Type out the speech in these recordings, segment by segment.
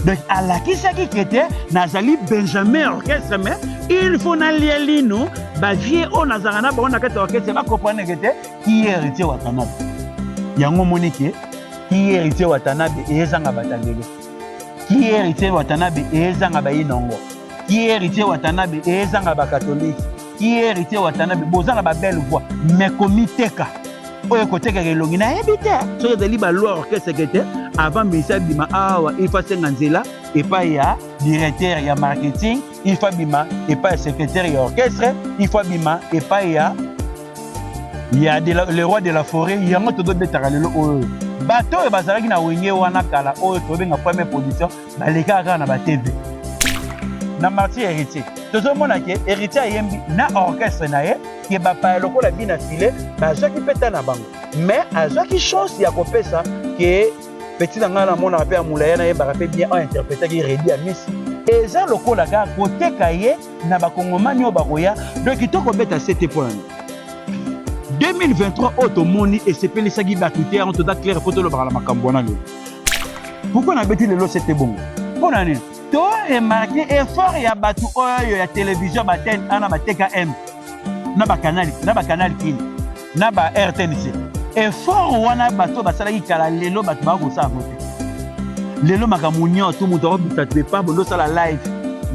Donc à la qui c'est qui était Nazali Benjamin orchestre mais il faut n'aller lino ba vie au Nazarana ba on a quatre orchestre va comprendre que qui est héritier Watanabe yango moniki qui est héritier Watanabe et ezanga batangelo qui est héritier Watanabe et ezanga ba inongo qui est héritier Watanabe et ezanga ba catholique qui est héritier Watanabe bozanga ba belle voix mais komiteka oyo koteka kelongi na ebite so ezali ba loi orchestre que était avant Missa Bima awa il faut senganzela et pas ya directeur ya marketing il faut bima et pas secrétaire ya orchestre il faut bima et pas ya le roi de la forêt yango todo betaka lelo oyo bato e bazalaki na wenge wana kala oyo to benga première production baleka kaka na ba TV na Martin héritier tozo mona ke héritier yembi na orchestre na ye ke ba pa lokola bina filé bazaki peta na bango mais azaki chance ya kopesa ke petit nanga na mona pe amulaya na ye ba pe bien interpréter ki Redi Amis eza lokola ka côté kaye na ba kongomani o bakoya donc kitoko beta cette point 2023 automoni et sepeli sagi batute en tout clair photo le bala makambo na le pourquoi na beti lelo c'était bon pour nani to remarquer effort ya batu oyo ya télévision baten ana bateka M na ba canal kini na ba RTNC effort wana bato basalaki kala lelo bato ba ko sa voter lelo makamunyo to muto obita te pa bondo sala live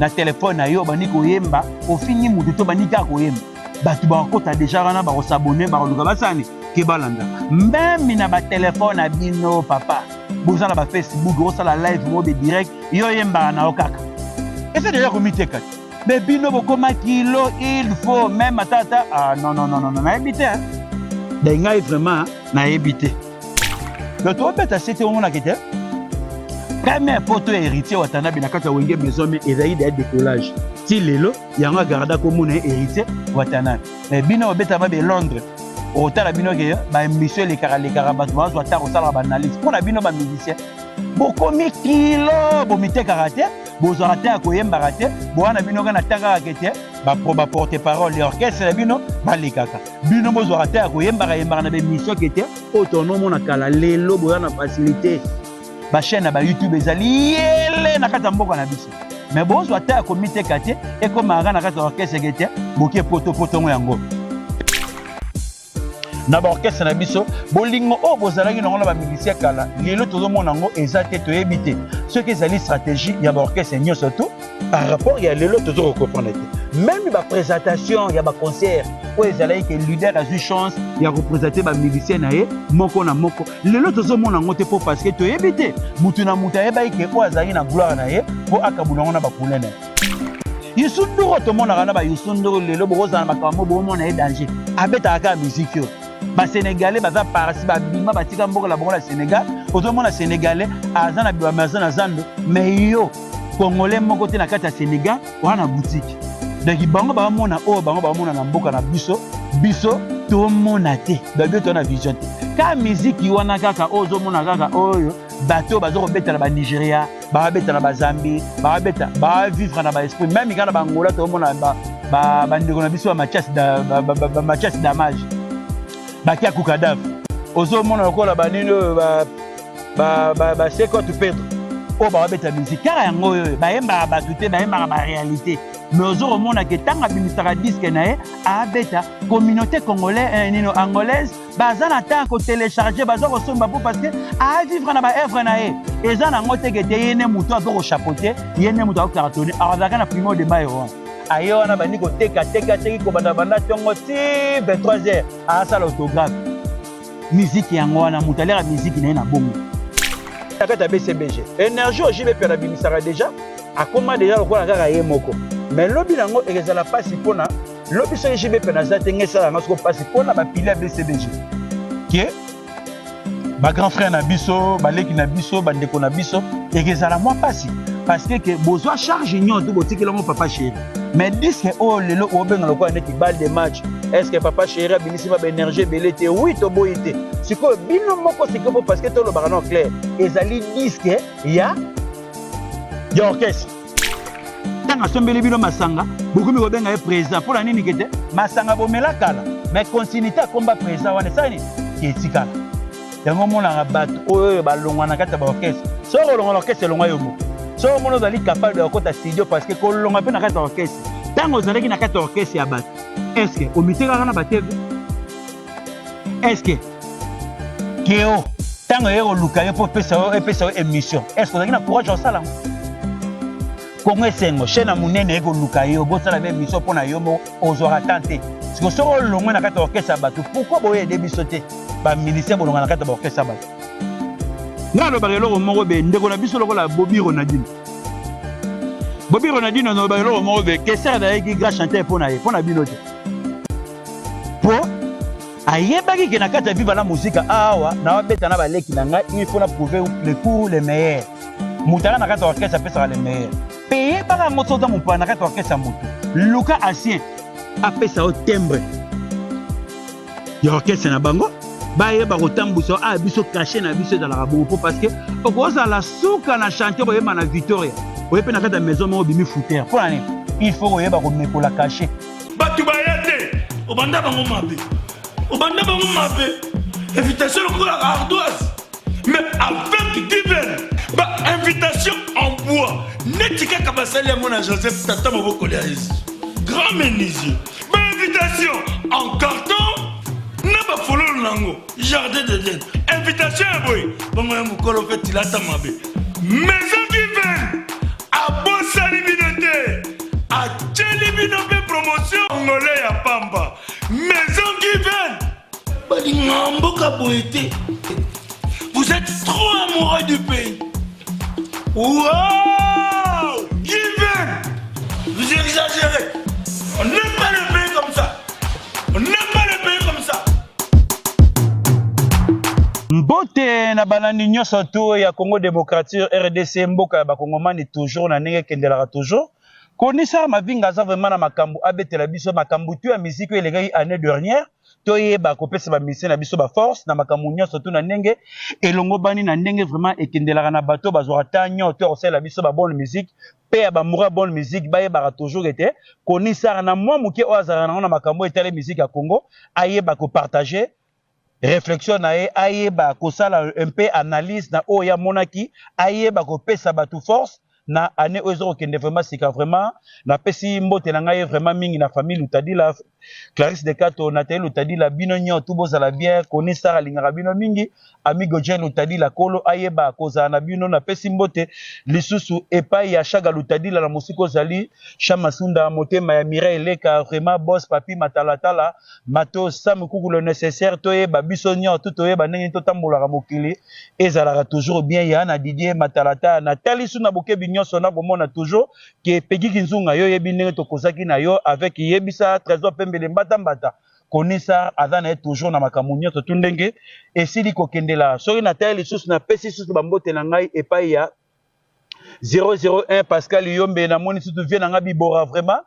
na téléphone na yo bani ko yemba au fini muto to bani ka ko yemba bato ba kota déjà wana ba ko s'abonner ba ko luka basani ke balanda même na ba téléphone na bino papa bozala ba Facebook o sala live mo be direct yo yemba na okaka et c'est déjà comité kat mais bino bokoma kilo il faut même tata ah non na habité hein dengai vraiment na habité donc to beta c'était on a quitté première photo héritier Watanabe na kata wenge maison mais ezali de décollage ti lelo yanga garda ko mona héritier Watanabe mais bino beta ba be Londres au tala bino ke ba émission les karabat ba zo ta ko sala ba analyse pour na bino ba musicien bokomi kilo bomite karaté bozara te akoyemba raté boana bino kana taka kete ba porte parole l'orchestre bino balikaka bino bozara te akoyemba yemba na be mission kete autonome na kala lelo boana facilité ba chaîne ba YouTube ezali yele na kata mboka na biso mais bozwa te akomite kate et comme na kata orchestre kete boke poto yango na ba orchestre na biso bolingo o bozalaki na ba musicien kala lelo tozo mona ngo ezate to ebité ce que ezali stratégie ya ba orchestre nyoso to par rapport ya lelo tozo comprendre même ba présentation ya ba concert o ezalaki que leader a eu chance ya représenter ba musicien na ye moko na moko lelo tozo mona ngo te pour parce que to ebité mutu na mutu ya ba ke o azali na gloire na ye po akabula na ba kulena Yusunduro to mona kana ba Yusunduro lelo boza na makambo bo mona e danger abeta ka musique yo ba Sénégalais baza parasi ba bima batika mboko la bongo la Sénégal ozomona Sénégalais azana biwa mazana zando mais yo Congolais moko te na kati ya Sénégal wana boutique donc bango ba mona o bango ba mona na mboka na biso to mona te ba bio to na vision te ka musique wana kaka ozomona kaka oyo bato bazo kobeta na ba Nigeria ba beta na ba Zambie ba beta ba vivre na ba esprit même kana ba Angola to mona ba ndeko na biso ba Mathias Damage bakia kukadav ozo mona lokola banino ba seko tu Pedro o ba beta musique kara yango ba yemba ba tuté ba yemba ba réalité mais ozo mona ke tanga bimisaka disque na a beta communauté congolaise nino angolaise bazana ta ko télécharger bazo ko somba pour parce que a vivre na ba œuvre na eza na ngote ke te yene muto azo ko chapeauter yene muto ko cartonner azaka na primo de bayo ayo wana bandi ko teka ko banda tongo ti 23h a sa l'autographe musique yango wana mutalera musique na bongo takata BCBG énergie au JB pera bimisara déjà akoma déjà lokola kaka ye moko mais lobi nango ezala pasi pona lobi so JB pera zate ngesa nga soko pasi pona ba pile BCBG ke ba grand frère na biso ba leki na biso ba ndeko na biso ezala moi pasi parce que besoin charge nyo to botiki longo papa chéri mais disque oh lelo obenga lokwa neti balle de match est-ce que papa chéri binisi ba énergie belete oui to boité siko bino moko siko parce que to lo barano clair ezali disque ya orchestre tanga sombele bino masanga beaucoup mi obenga e présent pour la nini kete masanga bomela kala mais continuité combat présent wana sani ketikala yango mona bato oyo balongwa na kata ba orchestre so rolonga orchestre longa yomo so mono zali capable de kota studio parce que kolonga pe na kata orchestre tango zalaki na kata orchestre ya bato est-ce que omiteka kana ba TV est-ce que keo tango yeko luka yo po pesa émission est-ce que zalaki na courage au sala Kongo sengo chaîne munene yeko luka yo bo sala ba émission pona yo mo ozora tenter parce que so longa na kata orchestre ya bato pourquoi boye débisoter ba ministère bolonga na kata ba orchestre ya bato ngalo ba lelo moko be ndeko na biso lokola Bobby Ronaldinho no ba lelo moko be que ça da ki grand chanteur pona binote po ayebaki ke na kata viva la musique awa na beta na baleki na nga il faut na prouver le pour les meilleurs mutaka na kata orchestre pesa les meilleurs payer baka motota mon pa na kata orchestre mutu Luka Ancien a pesa au timbre ya orchestre na bango baye ba kotambuso a biso caché na biso dans la rabo parce que okoza la souka na chanteur boye na Victoria boye pe na kata maison mo bimi fouter pour année il faut boye ba ko mekola caché batu bayate obanda bango mabe invitation ko la ardoise mais avec divin ba invitation en bois netika kabasali ya mona Joseph Tata Maboko Liaïs grand menuisier ba invitation en carton Naba follow nango jardin de Dieu invitation boy bongo ya mukolo fait tilata mabe maison divine a bosali binote a tcheli binote promotion ngolé ya pamba maison divine bali ngambo ka boité vous êtes trop amoureux du pays wow divine vous exagérez on n'aime pas le pays comme ça Mbote na banani nyonso to ya Congo démocratique RDC mboka ba kongomani toujours na ndenge kendelaka toujours konisa mavinga za vraiment na makambu abetela biso makambu tu ya musique elegai année dernière to yeba kopesa ba mission na biso ba force na makambu nyonso to na ndenge elongo bani na ndenge vraiment ekendelaka na bato bazwa tanyo to osela biso ba bonne musique pe ya ba mura bonne musique ba yeba toujours été konisa na mwa muke oazara na makambu etale musique ya Congo ayeba ko partager réflexion na ye ayeba kosala un peu analyse na oya monaki ayeba ko pesa batu force na année ozo kende vraiment sika vraiment na pesi mbote na ngai vraiment mingi na famille Lutadila Clarisse de Kato Nathalie Lutadila bino nyo tubo za la bien konisa lingara bino mingi amigo Jean Lutadila kolo ayeba koza na bino na pesi mbote lisusu epai ya Chaga Lutadila na musiko zali Chamasunda motema ya Mireille Leka vraiment boss papi matalatala mato samukuku le nécessaire toyeba biso nyo tutoyeba ndenge totambola mokili ezalaka toujours bien ya na Didier Matalata na talisu na bokebi nyonso na bomona toujours ke pegi kinzunga yo yebi ndenge tokozaki na yo avec yebisa trésor pembele mbata konisa adana toujours na makamu nyonso tundenge esili kokendela soki na tali lisusu na pesi lisusu bambote na ngai epai ya 001 Pascal Yombe na moni sutu vie na nga bibora vraiment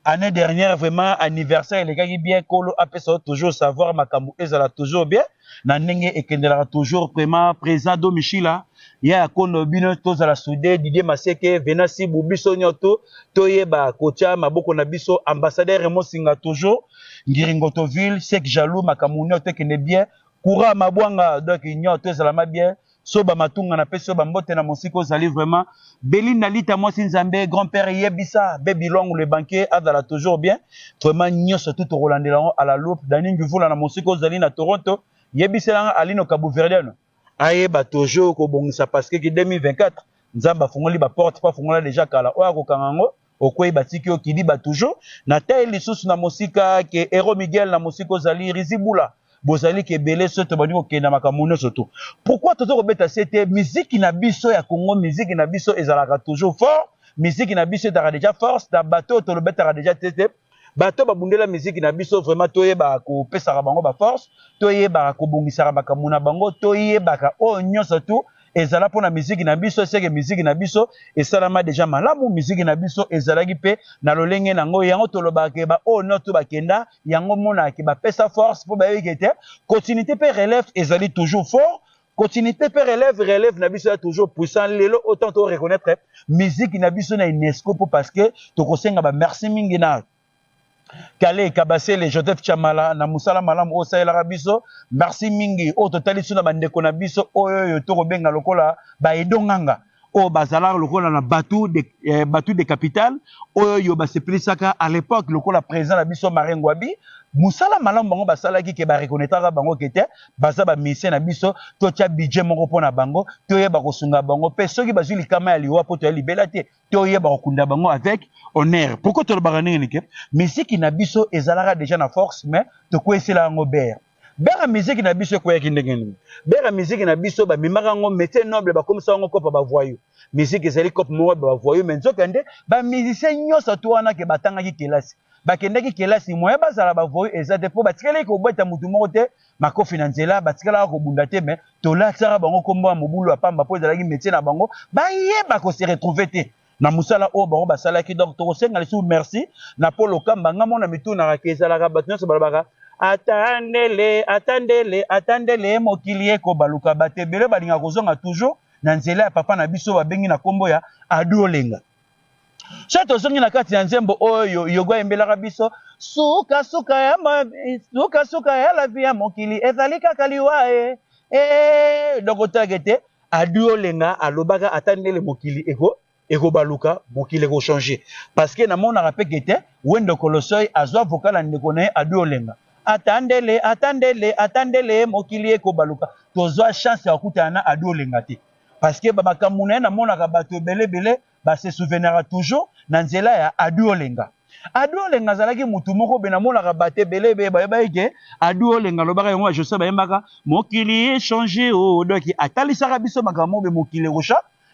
année dernière vraiment anniversaire les gars bien kolo apesa toujours savoir makamu ezala toujours bien na ndenge ekendela toujours vraiment présent Domishila ya kono bino toza la soudé Didier Maseke Venasi Bubiso nyoto toyeba kocha maboko na biso ambassadeur Mosinga toujours Ngiringotoville Sek Jalou makamu nyoto kende bien Koura mabwanga donc nyoto ezala bien soba matunga na peso bambote na mosiko zali vraiment Belinda Lita Mwasi Nzambe grand-père Yebisa Baby Long le banquier adala toujours bien vraiment nyonso tout Rolandela à la loupe Dani Nguvula na mosiko zali na Toronto Yebisa Alino Cabo Verdeano ayeba toujours ko bongisa parce que 2024 Nzamba fungoli ba porte pas fungola déjà kala oya ko kangango okoyi batiki okidi ba toujours na taille lisusu na mosika ke Ero Miguel na mosiko zali Rizibula bozali ke belé soto bani ko kenda makamuno soto pourquoi toto ko beta c'était musique na biso ya Congo musique na biso ezalaka toujours fort musique na biso ezalaka déjà force da bateau to le beta déjà tete bato babundela musique na biso vraiment toyeba ko pesa bango ba force toyeba ko bongisa makamuna bango toyeba ka o nyonso tout ezala pona musique na biso seke musique na biso esalama déjà malamu musique na biso ezalaki pe na lolenge nango yango tolobaka ba o noto bakenda yango mona ki ba pesa force po ba yekete continuité pe relève ezali toujours fort continuité pe relève na biso toujours puissant lelo autant to reconnaître musique na biso na UNESCO parce que to kosenga ba merci mingi na Kale Kabasele Joseph Chamala na musala malamu osaela rabiso merci mingi o totali suna bandeko na biso oyo to kobenga lokola ba edonganga au bazalar lokola na bateau de capitale oyo basepelisaka à l'époque lokola président la biso Marengwabi musala malamu bango basalaki ke ba reconnaître bango kete baza ba mission na biso to tia budget moko pona bango to yeba kosunga bango pe soki bazwi likama ya liwa poto ya libela te to yeba kokunda bango avec honneur pourquoi to bagani ni ke musique na biso ezalaka déjà na force mais to ko esela ngo ber bera musique na biso ko yakindengeni bera musique na biso ba mimaka ngo métier noble ba comme ça ngo kopa ba voyou musique ezali kopa mo ba voyou mais nzokande ba musicien nyoso to wana ke batanga ki kelasi bakendaki kelasi moya bazala ba voyou ezate po batikala ko bota mutu moko te mako finanzela batikala ko bunda te mais to la tsara bango kombo mobulu apamba po ezalaki métier na bango ba yeba ko se retrouver te na musala o bango basala ki donc to senga lesu merci na polo kamba ngamo na mitu na kezala ka batno so balabaka attendez les mokili eko baluka batebele balinga kozonga toujours na nzela ya papa na biso babengi na kombo ya Adolenga. Chato zongi na kati ya nzembo oyo yogwa embelaka biso suka ya la vie ya mokili ezali kaka liwa donc tagete Adolenga alobaka attendez les mokili eko baluka mokili eko changer parce que na mona rapeke te wendo kolosoy azwa vocal ndeko na Adolenga attendez-les mokili eko baluka tozwa chance ya kutana na Adolenga te parce que bamakamuna na mona ka bato belebele ba se souvenir toujours na nzela ya Adolenga zalaki mutu moko be na mona ka bato belebe ba ike Adolenga lobaka yango je sais ba yembaka mokili changer donc atalisaka biso makambo be mokili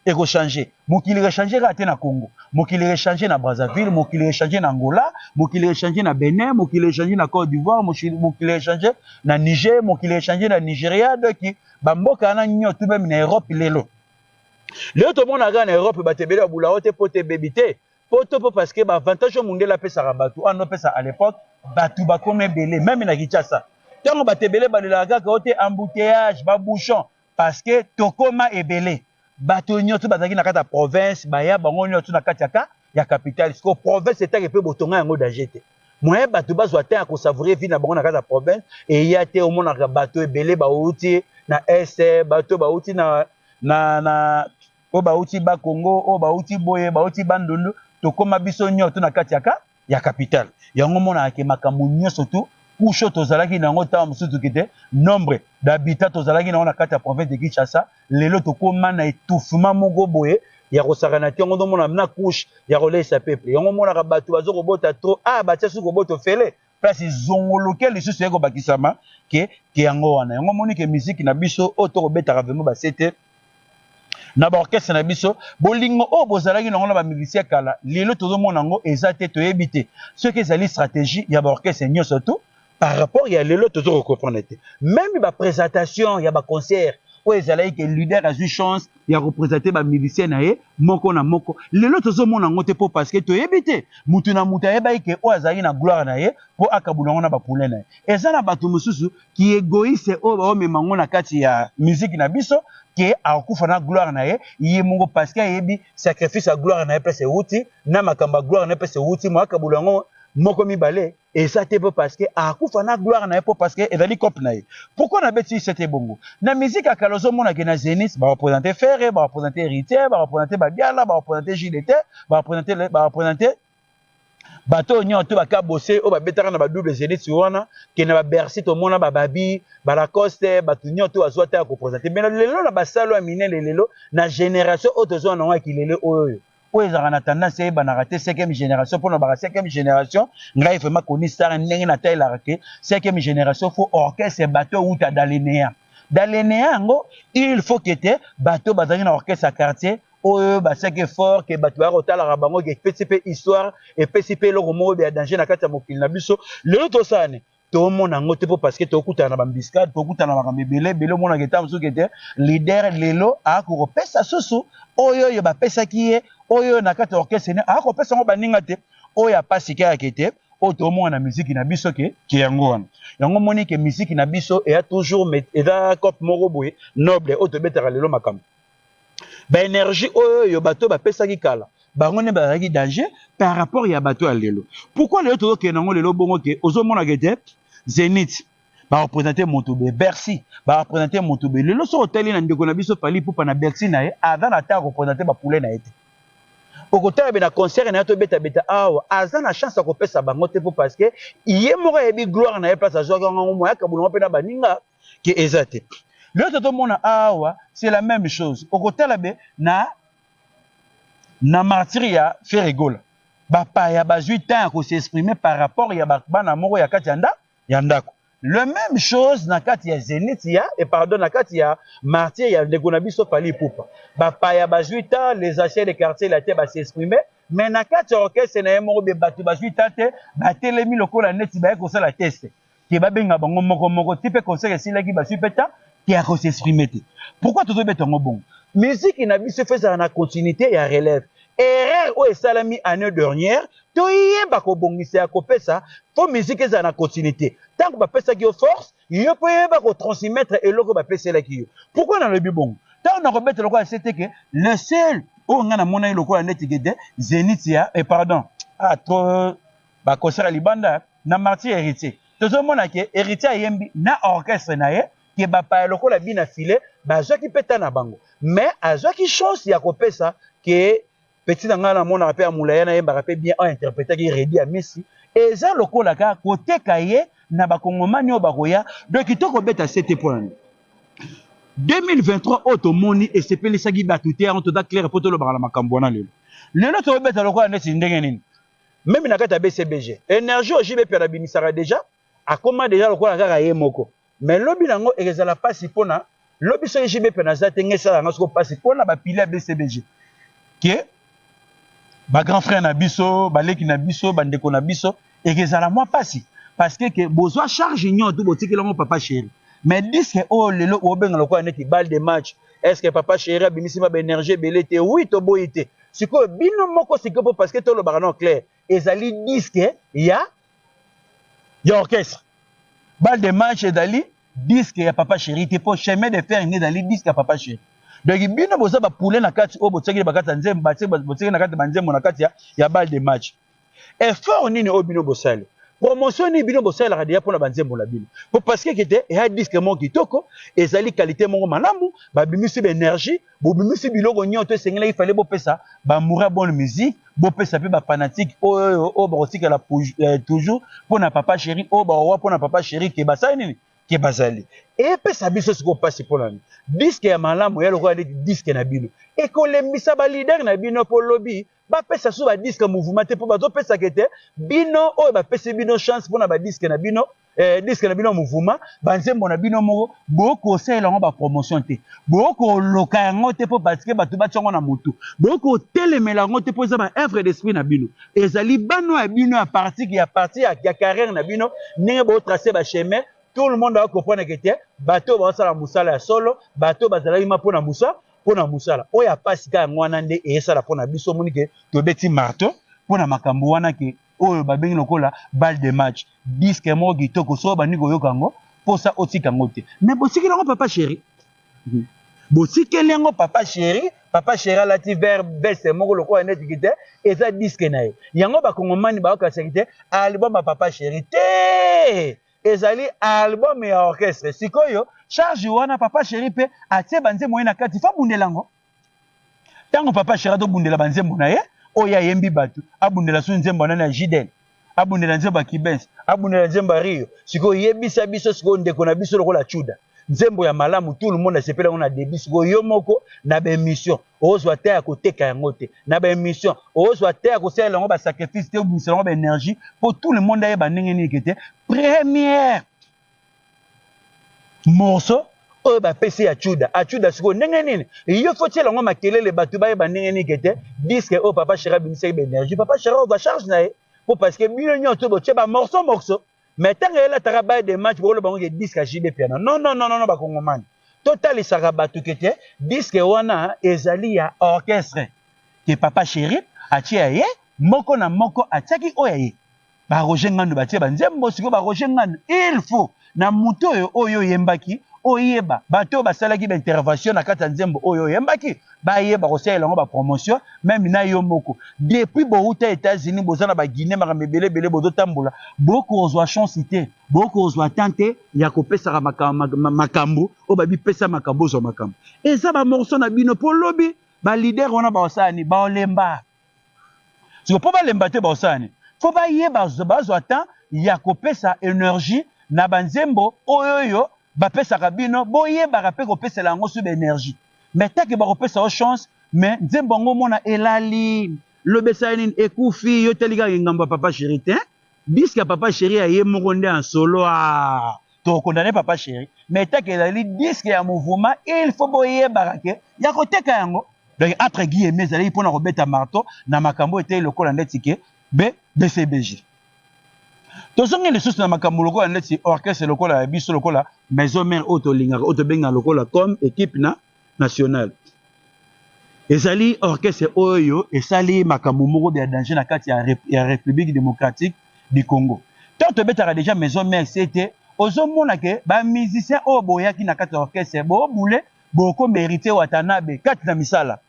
eko changer mokili changer ka te na Congo mokili changer na Brazzaville mokili changer na Angola mokili changer na Benin mokili changer na Côte d'Ivoire mokili changer na Niger mokili changer na Nigeria donc bamboka na nyoto même na Europe lelo to mona ga na Europe batebele abula ote pote bebite poto po parce que ba avantage mundela pesa rabatu ano pesa à l'époque batu ba comme belé même na Kinshasa tango batebele balela kaka ote embouteillage ba bouchon parce que tokoma ebele bato nyoto bazaki na kata province baya bango nyoto na kati ya capitale siko province etake pe botonga yango danger te moye bato bazwa te ko savourer vie na bango na kata province et ya te omona ka bato ebele ba outi na est bato ba outi na o ba outi ba Congo o ba outi boye ba outi bandundu tokoma biso nyoto na kati ya capitale yango mona ke makambo nyoso tu kusho tozalaki nango tawa musutu kite nombre d'habitants tozalaki nango na kati ya province de Kinshasa lelo tokoma na étouffement moko boye ya kosakana te yango ndomona na couche ya kolesa peuple yango mona ka bato bazo kobota trop batia su koboto fele place zongoloke lisusu yeko bakisama ke yango wana yango moni ke musique na biso o to kobeta vraiment basete na ba orchestre na biso bolingo o bozalaki nango na ba musicien kala lelo tozomona ngo ezate to ebité ce que ezali stratégie ya ba orchestre nyoso to par rapport ya lelo tozo comprendre te même ba présentation ya ba concert o ezalaki ke leader a eu chance ya représenter ba musicien na ye moko na moko lelo tozomona ngo te po parce que to ebité mutu na mutu ayeba ke o azali na gloire na ye po akabula ngo na ba poulain na ye ezana bato mususu ki égoïste o ba o memango na kati ya musique na biso ke akufa na gloire na ye yemungo parce que yebi sacrifice à gloire na ye pese uti na makamba gloire na ye pese uti mo akabula ngo moko mibale et ça te parce que akufa na gloire na ye po parce que ezali cop na ye pourquoi na beti c'était bongo na musique à kalozo mona ke na Zénith ba représenter Ferré ba représenter Héritier ba représenter Babiala ba représenter JDT ba représenter bato nyoto baka bosser o ba betaka na ba double Zénith wana ke na ba Bercy to mona ba Babi ba Lacoste bato nyoto azwata ya ko présenter mais lelo na basalo amine lelo na génération autozo na wa kilele oyo ezaka na tendance ebana raté 5e génération pour na ba 5e génération ngai vraiment koni star ndenge na taille la raté 5e génération faut orchestre bato uta dalinéa ngo il faut que te bato bazaki na orchestre à quartier oyo basaki fort ke bato ba rotala bango ke PCP histoire et PCP lo mo be danger na kati ya mokili na biso lelo to sane to mona ngo te parce que to kutana na bambiscade to kutana na bambele bele mona ke tam suke te leader lelo a ko pesa susu oyo yo ba pesa ki oyo na kati orchestre a ko pesa ngo baninga te oyo apasika ya kete o to mona musique na biso ke yango wana yango moni ke musique na biso e a toujours eza cop moko boye noble o to betaka lelo makambo ba énergie oyo bato ba pesa ki kala bango ne bazaki danger par rapport ya bato ya lelo pourquoi lelo to ke nango lelo bongo ke ozomona ke te Zénith ba représenter Motobe Bercy ba représenter Motobe lelo so hôtel na ndeko na biso Fally Ipupa na Bercy na ye avant na ta représenter ba poulet na été okotala be na concert na to beta beta awa aza na chance ya kopesa bango te parce que ye moko yebi gloire na ye place azwaka ngo moya kabulongo pe na baninga ke ezate le toto mona awa c'est la même chose okotala be na martyr ya Ferregola bapa ya bazui temps ko s'exprimer par rapport ya bana moko ya kati ya ndako le même chose na kati ya Zénith ya et pardon na kati ya martyr ya ndeko na biso Fally Ipupa bapa ya bazui temps les anciens des quartiers la te ba s'exprimer mais na kati ya orchestre na moko be batu bazui temps te ba telemi lokola neti ba ko sala test ki ba benga bango moko type concert esila ki ba supeta qui a s'exprimer te pourquoi tout bête ngo bon musique na biso fait na continuité ya relève erreur o esalami année dernière to yeba ko bongisa ya kopesa fo musique eza na continuité tant que ba pesa ki force yo po yeba ko transmettre eloko ba pesa la ki yo pourquoi na le bon tant on rebête le quoi c'était que le seul o ngana mona eloko na netigede Zénith ya et pardon trop ba concert libanda na martyr héritier to mona ke héritier yembi na orchestre na ye ke ba pa eloko la bina filé ba zo ki peta na bango mais azo ki chance ya kopesa ke petit nanga na mona rappel moulaya na yemba rappel bien interpréter qui Redi à Messi et ça lokola ka côté kaye na ba kongomani o ba koya donc kitoko beta 7 points 2023 automoni et c'est pelisa gi batute en tout clair pour tout le bala makambo na lelo lelo to beta lokola neti ndenge nini même na kata BCBG énergie au JB pera bimisara déjà a comment déjà lokola kaka ye moko mais lobi nango ezala pasi pona lobi so JB pena za tengesa nga so pasi pona ba pile BCBG qui ba grand frère na biso baleki na biso bandeko na biso et que ça la moi passi parce que besoin charge union tout botiki longo papa chéri mais disque oh lelo obenga lokwa neti balle de match est-ce que papa chéri abimisi ba énergie belete oui to boité siko bino moko siko parce que to lo barano clair ezali disque ya orchestre balle de match ezali disque ya papa chéri te pour chemin de fer ni ezali disque ya papa chéri donc bino boza ba poulet na kati o botsaki ba kati nzembo botsaki na kati banzembo na kati ya balle de match effort nini o bino bosale promotion ni bino bosala radia pour na banzembo la bino parce que kete ya disque mon kitoko ezali qualité mon malamu ba bimisi ba énergie bo bimisi biloko nyoto sengela il fallait bo pesa ba moura bonne musique bo pesa pe ba fanatique o ba rotika la toujours pour na papa chéri o ba roi pour na papa chéri ke basali nini ke bazali et pesa biso siko passer pour nani disque ya malamu ya lokwa disque na bino et ko lembisa ba leader na bino po lobby ba pesa sou ba disque mouvement te po ba zo pesa kete bino o ba pesa bino chance pour na ba disque na bino disque na bino mouvement ba nzembo na bino moko boko sela ngo ba promotion te boko loka ngo te po parce que batu ba tshongo na mutu boko telemela ngo te po za ba œuvre d'esprit na bino ezali bano ya bino ya partie ya carrière na bino ndenge bo tracer ba chemin tout le monde va comprendre que bateau va sala musala ya solo bateau bazalaki ma pona musala oya pasika ngwana nde esala pona biso moni ke to beti marteau pona makambo wana ke oyo babengi lokola balle de match disque mo gitoko so bani ko yokango posa otika ngote mais bosiki lango papa chéri bosiki lango papa chéri la ti vers bese moko lokola net kite eza disque na ye yango bakongomani ba ka sekite album papa chéri te ezali album ya orchestre sikoyo charge wana papa chéri pe atie banzembo na kati fa bundelango tango papa chéri to bundela banzembo na ye oya yembi batu abundela su nzembo na Jidel abundela nzembo Kibens abundela nzembo Rio sikoyo yebisa biso sikoyo ndeko na biso lokola chuda nzembo ya malamu tout le monde sepela on a débit sikoyo yo moko na ba émission ozwa te ya koteka yango te na ba émission ozwa te ya kosala yango ba sacrifice te obimisa yango ba énergie pour tout le monde ayeba ndenge nini kete première morceau oyo ba pesi ya chuda sikoyo ndenge nini yo faut tiela yango makelele batu bayeba ndenge nini kete disque o papa chéri bimisa ba énergie papa chéri va charge na ye pour parce que bino nyoto bo tsheba morceau mais tant que la travail de match pour le bango disque à JB piano non ba kongomani total sarabatu kete disque wana ezali ya orchestre que papa chéri atia ye moko na moko atiaki oyaye ba Roger Ngando batie banzembo siko ba Roger Ngando il faut na muto oyo yembaki oyeba bato basalaki ba intervention na kata nzembo oyo yembaki ba yeba ko sala ngo ba promotion même na yo moko depuis bouta États-Unis bozana ba Guinée makamebele bele bozo tambola beaucoup ozwa chance té beaucoup ozwa tante ya kopesa makambo o ba bi pesa makambo zo makambo eza ba morceau na bino po lobi ba leader wana ba osani ba olemba si po ba lemba te ba osani fo ba yeba bazwa temps ya kopesa énergie na banzembo oyoyo bapesa kabino boyeba rapé kopesa lango sub énergie mais tant que ba kopesa o chance mais nzembo ngo mona elali lobesa nini ekufi yo telika ngamba papa chéri te disque papa chéri aye mokonde en solo a to condamner papa chéri mais tant que elali disque ya mouvement il faut boyeba ke ya koteka yango donc entre guillemets ezali pona kobeta marteau na makambo ete lokola ndetike BCBG tozongi lisusu na makambo lokola ndeti orchestre lokola biso lokola maison mère autolingaka autobenga lokola comme équipe nationale ezali orchestre oyo esali makambo moko de danger na kati ya République démocratique du Congo tant tobetaka déjà maison mère c'était ozomona ke ba musicien oyo boyaki na kati ya orchestre bo boule boko mérité Watanabe kati na misala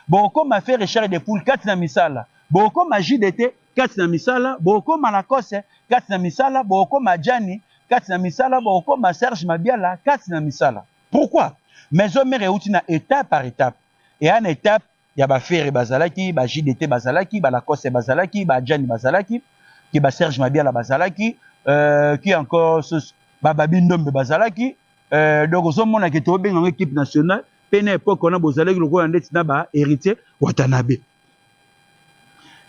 boko ma faire Richard de Poule kati na misala boko ma JDT kati na misala boko malakose kati na misala boko majani kati na misala boko ma Serge Mabiala kati na misala pourquoi maison mère euti na étape par étape et en étape ya ba faire bazalaki ba JDT bazalaki ba lakose bazalaki ba jani bazalaki ki ba Serge Mabiala bazalaki qui encore ba babindombe bazalaki donc ozomona ke to benga équipe nationale pene époque on a bozalaki lokola ndeti na ba héritier Watanabe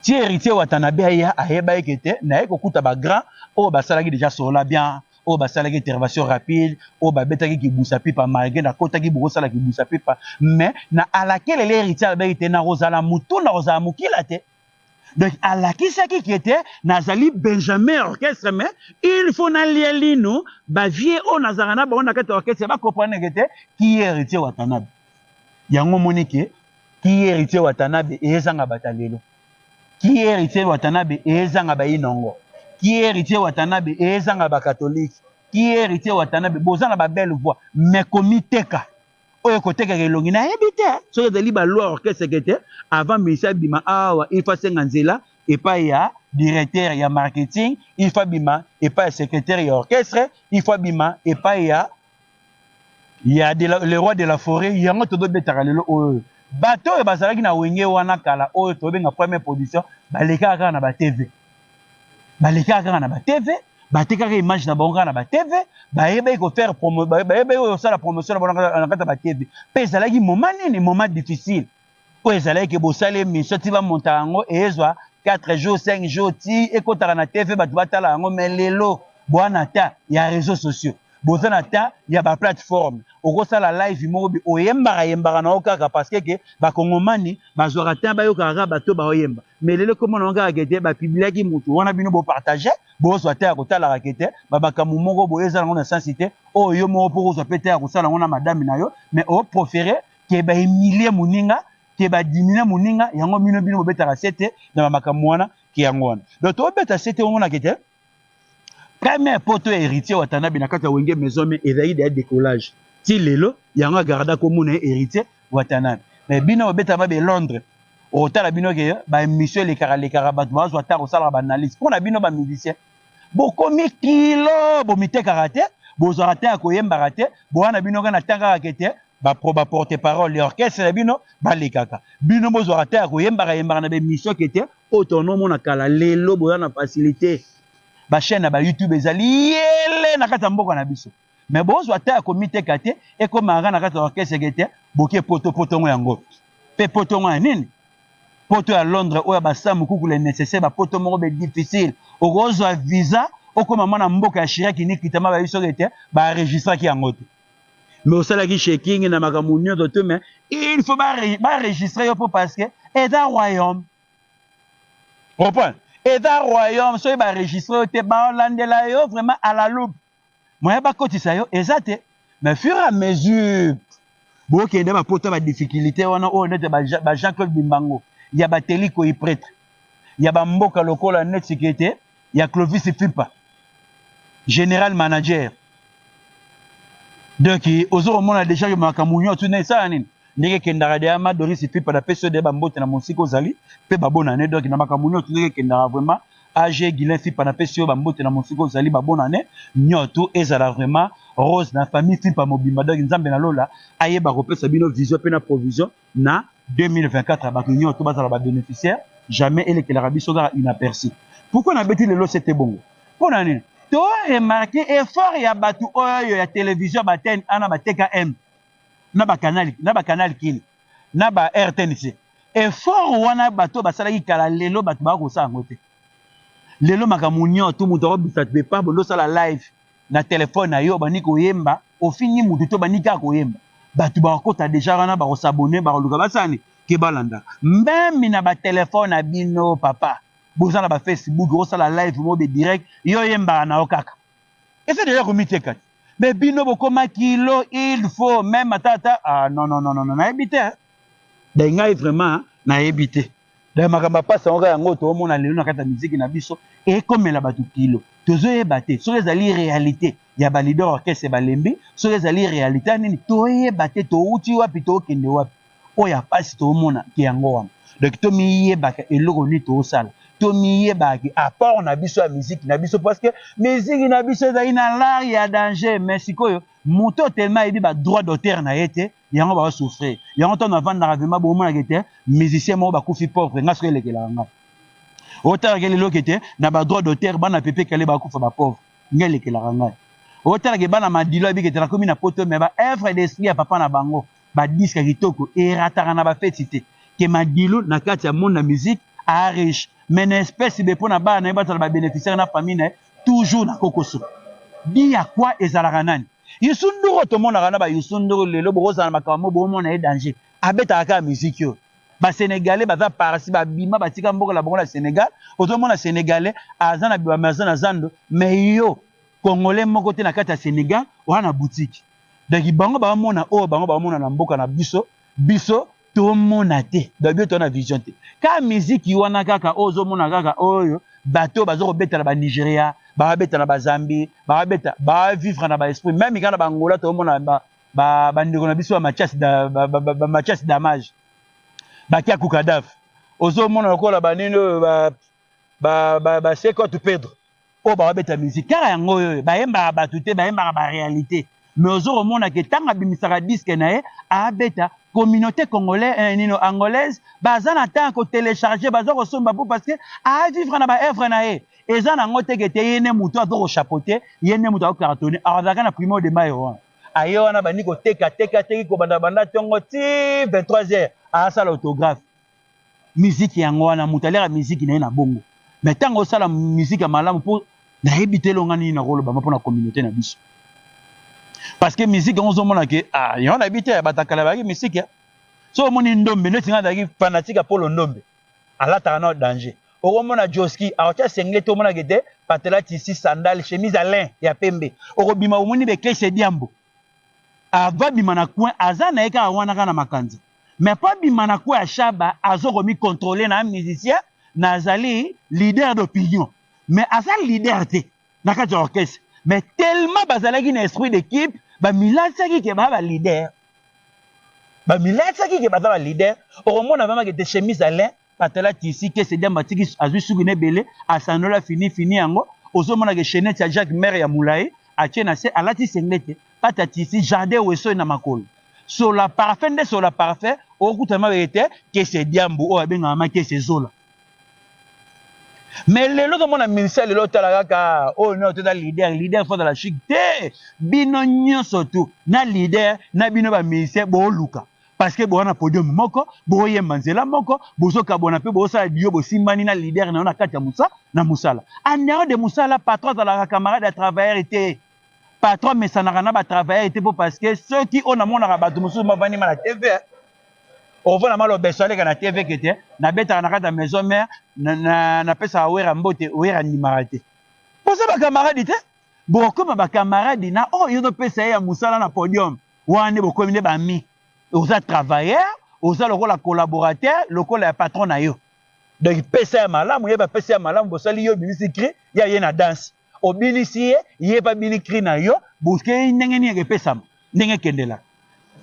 ti héritier Watanabe aya ayeba ekete na ekokuta ba grand o basalaki déjà sola bien o basalaki intervention rapide o babetaki ki busa pipa malgré na kotaki boko sala ki busa pipa mais na alakele l'héritier albert na rozala mutu na rozala mukila te donc alakisaki ki était nazali Benjamin orchestre mais il faut na lielino ba vie o nazarana ba on a kata orchestre ba comprendre que qui héritier Watanabe yango monike qui héritier Watanabe ezanga batalelo qui héritier Watanabe ezanga ba inongo qui héritier Watanabe ezanga ba catholique qui héritier Watanabe bozanga ba belle voix mais komiteka oyo koteka kelongi na ebite so ezali ba loi orchestre kete avant ministère bima awa il faut senga nzela et pas ya directeur ya marketing il faut bima et pas secrétaire ya orchestre il faut bima et pas ya le roi de la forêt yango todo betaka lelo oyo bato e bazalaki na wenge wana kala oyo to benga première position baleka kaka na ba TV baleka kaka na ba TV batekaka image na bango na ba TV bayeba ko faire promo bayeba ko sala promotion na kata ba TV pe ezalaki moment nini moment difficile po ezalaki bosale mission ti ba montango ezwa 4 jours 5 jours ti ekotaka na TV batu batala yango mais lelo bwana ta ya réseaux sociaux bozana ta ya ba plateforme okosala live moko oyembaka na okaka parce que ba kongomani bazwaka ta bayokaka bato ba oyemba mais lelo comment on ga kete ba publiaki mutu wana bino bo partager bozwa ta kotala kete babakamu moko boyeza na sensité oyo moko pour kozwa pete ya kosala ngona madame na yo mais o préférer ke ba humilier muninga ke ba diminuer muninga yango bino bobetaka sete na makamu wana ki yango wana donc to beta sete ngona kete premier poto héritier Watanabe na kata wenge maison mais ezali de décollage ti lelo yango garda ko mona héritier Watanabe mais bino obeta ba Londres otala bino ke ba mission le kara bat bazwa ta kosala ba analyse pona bino ba musicien bokomi kilo bomite karate bozwa ta ko yemba rate bona bino kana tanga kete ba porte parole l'orchestre na bino ba lekaka bino bozwa ta ko yemba na be mission kete autonome na kala lelo boya na facilité ba chaîne na ba YouTube ezali yele na kata mboka na biso mais bozwa ta komite kate e ko manga na kata orchestre kete boke poto ngo yango pe poto ngo nini poto à Londres oya ba samu kukule nécessaire ba poto moko be difficile okozwa visa okoma mwana mboka ya Chirac ni kitama ba biso kete ba enregistrer ki yango te mais osala ki shaking na makamunyo to mais il faut ba enregistrer yo parce que est un royaume comprends et dans le royaume, so ba enregistré te ba landela yo vraiment à la loupe. Moi ba kotisa yo exact mais fur et à mesure bo kende ba poto ba difficulté wana o net ba Jean-Claude Bimbango, ya ba Teliko y prêtre. Ya ba mboka lokola net sécurité, ya Clovis Fipa. Général manager. Donc ozoro mona déjà que makamunyo tu ne ça nini ndenge kendara de ama Doris puis pas la peso de bambote na mosiko zali pe babona ne donc na makamunyo tu ndenge kendara vraiment AG Guilin fi pa na peso bambote na mosiko zali babona ne nyoto ezala vraiment Rose na famille fi pa mobimba donc nzambe na lola ayeba ko pesa bino vision pe na provision na 2024 ba nyoto bazala ba bénéficiaire jamais elle que la rabi soga inaperçu. Pourquoi na beti lelo c'était bon pour nani to remarquer effort ya batu oyo ya télévision baten ana ba TKM na ba canal kini na ba RTNC effort wana bato basala ki kala lelo batu ba ko sa ngote lelo makamunyo to muto bisa te pa bolo sala live na téléphone na yo bani ko yemba au fini muto to bani ka ko yemba batu ba ko ta déjà wana ba ko s'abonner ba ko luka basani ke balanda même na ba téléphone na bino papa bozala ba Facebook osala live mobe direct yo yemba na okaka et c'est déjà comité kat mais bino bokoma kilo il faut même tata ah non na éviter d'inga vraiment na éviter da makamba pasa onga yango to mona lelo na kata musique na biso et comme la batu kilo tozo yebate so ezali réalité ya ba leader orchestre balembi so ezali réalité nini to yebate to uti wapi to kende wapi oya pasi to mona ki yango wana donc to mi yebaka eloko ni to sala to mi yebaki à part na biso ya musique na biso parce que musique na biso ezali na l'art ya danger mais sikoyo moto tellement ebi ba droit d'auteur na yete yango ba souffrir yango to na vendre vraiment bo mona kete musicien mo ba kufi pauvre ngaso elekela nga auteur ke lelo kete na ba droit d'auteur bana pepe kale ba kufa ba pauvre ngelekela nga auteur ke bana madilo bi kete na komi na poto mais ba œuvre d'esprit ya papa na bango ba disque kitoko e rataka na ba fetité ke madilo na kati ya monde na musique a riche mais une espèce de pona ba na ba bénéficiaire na famille toujours na kokoso bi ya quoi ezalaka nani yusunduro to mona kana ba yusunduro lelo boza na makambo bo mona e danger abeta ka musique yo ba sénégalais baza parasi ba bima batika mboko la bongo la Sénégal oto mona sénégalais azana biwa mazana zando mais yo congolais moko te na kati ya Sénégal wana boutique donc bango ba mona o bango ba mona na mboka na biso to mona te da bio to na vision te ka musique wana kaka ozo mona kaka oyo bato bazo ko betala ba Nigeria ba betala ba Zambie ba beta ba vivre na ba esprit même kana ba Angola to mona ba ndeko na biso ba Mathias Damage ba kia kukadaf ozo mona lokola ba nino ba Seko tu Pedro o ba beta musique kara yango yo ba yemba ba tuté ba yemba ba réalité mais ozo mona ke tanga bimisaka disque na ye a beta communauté congolaise nino angolaise bazana tant ko télécharger bazo ko somba parce que a vivre na ba œuvre na ye ezana ngote ke te yene muto azo ko chapeauter yene muto ko cartonner azaka na primo de mayo ayo wana bani ko teka ko banda tongo ti 23h a sala autographe musique yango wana muto alera musique na na bongo mais tango sala musique malamu pour na ebité longani na rolo ba pour na communauté na biso. Parce que musique on se mona que ah y on habité batakala ba musique ya so moni ndombe neti nga daki fanatique pour le ndombe ala ta na danger o mona Joski a tia sengle to mona gete patela tisi sandal chemise à lin ya pembe o bima o moni be clé diambo ava bima na coin azana eka wana kana makanza mais pas bima na coin shaba azoko mi contrôler na musicien nazali leader d'opinion mais asa leader te na ka orchestre mais tellement bazalaki na esprit d'équipe ba milatsaki ke ba leader au moins avant que des chemises à lin patela tisi que c'est des matiki azu sugine belé asanola fini yango ozo mona ke chenette ya Jacques Mère ya Moulaye a tiena se alati senglete patati tisi jardin weso na makolo sur la parfum au kutama bete que c'est diambo o abenga ma que c'est zola. Mais les lots de mon ministère, les lots de la kaka, oh non, tu es leader fort de la chic, bino nyon surtout, na leader, na bino ba ministère, bo luka. Parce que bo na podium moko, bo ye manzela moko, bo so ka bona pe bo sa dio bo simbani na leader na kati ya Moussa, na Moussala. Anero de Moussala, patron de la camarade de travailleur était patron mais ça n'a pas travaillé était parce que ceux qui ont mon arabe de Moussa m'a venu à la TV. On voit la malo besale kana TV kete na beta na kata maison mère na pesa wera mbote wera ni marate posa ba camarade te boko ba camarade na oh yo do pesa ya musala na podium wane boko mine ba mi oza travailleur oza lokola collaborateur lokola patron na yo donc pesa ya malamu ye ba pesa ya malamu bosali yo bimisi cri ya ye na danse obinisi ye ba bini cri na yo boske ndenge ni ke pesa ndenge kendela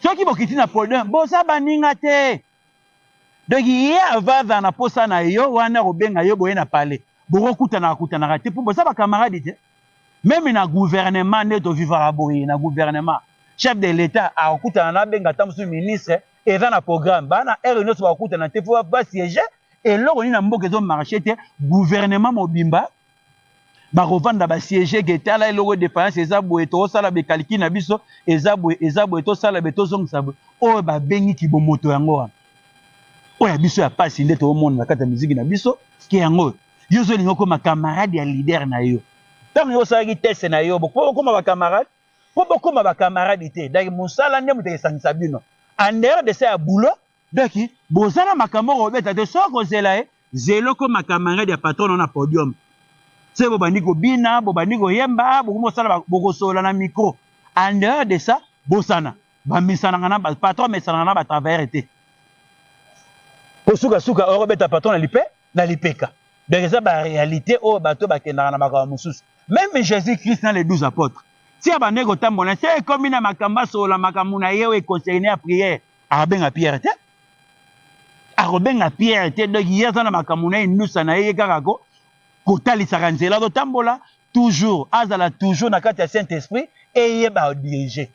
soki bokiti na podium boza baninga te donc ye avaza na posa na yo wana kobenga yo boye na pale bokokutanaka te mpo boza bakamaradi te même na gouvernement nde tovivaka boye na gouvernement chef de l'état akokutana na benga ata mosusu ministre eza na programme bana ere nyonso bakokutana te mpo basiége eloko nini na mboka ezomarche te gouvernement mobimba bakovanda basiége ke tala eloko défaillance eza boye tokosala bekaliki na biso eza boye tosala be tozongisa boye oyo babengi kibomoto yango wana oyo ya biso ya pasi nde toomona na kati ya miziki na biso ke yango yo ozolinga okoma camarade ya leader na yo ntango yo osalaki teste na yo po bokoma bacamarade po bokoma bacamarade te donc mosala nde moto esangisa bino en dehors de ça ya boulot donc boza na makambo kobeta te soki kozela ye zelo koma camarade ya patron na podium se bobandi kobina bobandi koyemba bokomosala bokosola na micro en dehors de ça bosana bamisananga na patron mesananga na batravailleur te osukasuka okobeta patron na lipeka donc eza baréalité oyo bato bakendaka na makambo mosusu même Jésus-Christ na les 12 apôtres si abande kotambola se ekomi na makambo asola makambo na ye oyo econcerné ya prière akobenga Pierre te akobenga Pierre te donc ye aza na makambo na ye nusa na ye kaka kotalisaka nzela totambola toujours azala toujours na kati ya Saint-Esprit eyeba odirige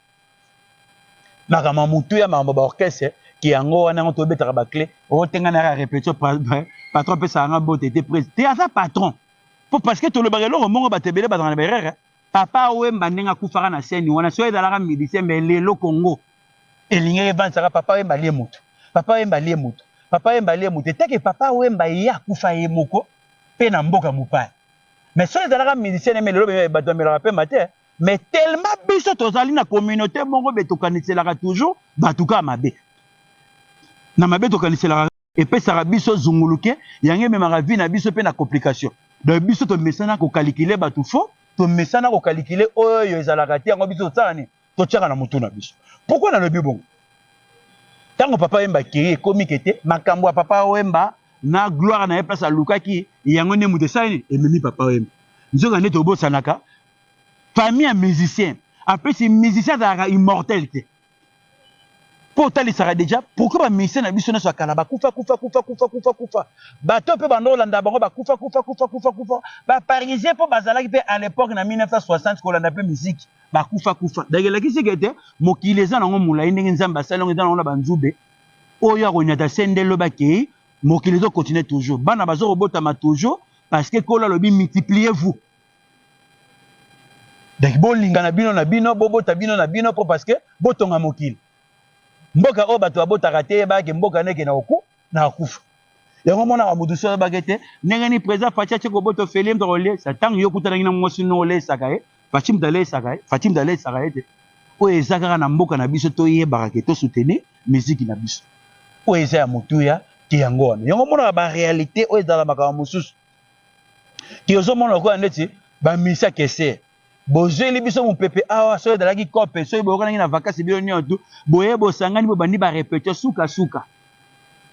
makambo mutu ya makambo baorchestre ki yango wana ngo tobetaka baclé otenga na répétition patron pesa nga bote te président te aza patron po parce que tolobaka eloko mongo batebele bazanga na berere papa wemba ndenge akufaka na seni wana so ezalaka médecin mais lelo Congo elingi evansaka papa wemba lie moto papa wemba lie moto papa wemba lie moto teke papa wemba ye akufa ye moko pe na mboka mopaya mais so ezalaka médecin mais lelo bato bamelaka pe mate mais tellement biso tozali na communauté mongo betokaniselaka toujours batuka mabe na mabe tokaniselaka epesaka biso zunguluke yango ememaka vi na biso mpe na complication donc biso tomesana kokalikile bato fo tomesana kokalikile oyo ezalaka te yango biso tosala nini totiaka na motu na biso pourkui nalobi bongo ntango papa wemba kiri ekomiki te makambo ya papa wemba na gloire na ye place alukaki yango nde moto esala nini ememi papa wemba nzoka nde tobosanaka famille ya musicien apesi musicien azalaka immortel te po otalisaka déjà pourkui bamusicien na biso nyonso akala bakufa bato mpe bandolanda bango bakufa baparisien mpo bazalaki mpe à l'époque na 1960 kolanda mpe musiki bakufa donc elakisi ke te mokili eza nango molai ndenge nzambe asali yango eza nango na banzube oyo akonyata se ndelo bakei mokili ezokontinue toujours bana bazokobotama toujours parce que kolo alobi multipliez vous donc bolinga na bino bobota bino na bino po parce que botonga mokili mboka oyo bato babotaka te yebake mboka ndeke na okufa yango monaka motu so oyebake te ndenge ni président faci atie kobota ofeli moto kolesa ntango yo okutanaki na mwasi no olesaka ye faci moto alesaka ye te oyo eza kaka na mboka na biso toyebaka ke tosoutenir miziki na biso oyo eza ya motuya ti yango wana yango monaka baréalité oyo ezala makambo mosusu ti ozomona lokola ndeti bamisa kese bozweli biso mopepe awa soki ezalaki kope soki boyokanaki na vakasi bino nyonso boye bosangani bobandi barepete sukasuka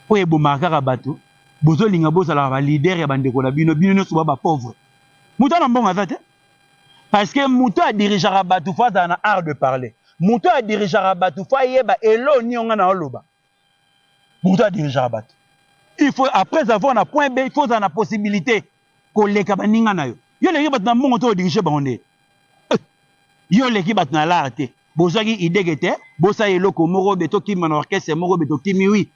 oyo ebomaka kaka bato bozolinga bozalaka balider ya bandeko na bino nyonso ba bapauvre moto ana mbongo aza te parce que moto adirigeaka bato fo azala na art de parler moto adirigeaka bato fo ayeba eloni yonga na oloba moto adirigeaka bato il faut après avoir na point B il faut azala na possibilité koleka baninga na yo yo leki bato na mbongo to odirige bango nde yo leki bato na lar te bozwaki ideke te bosala eloko moko be tokima na orchestre moko be tokimi wi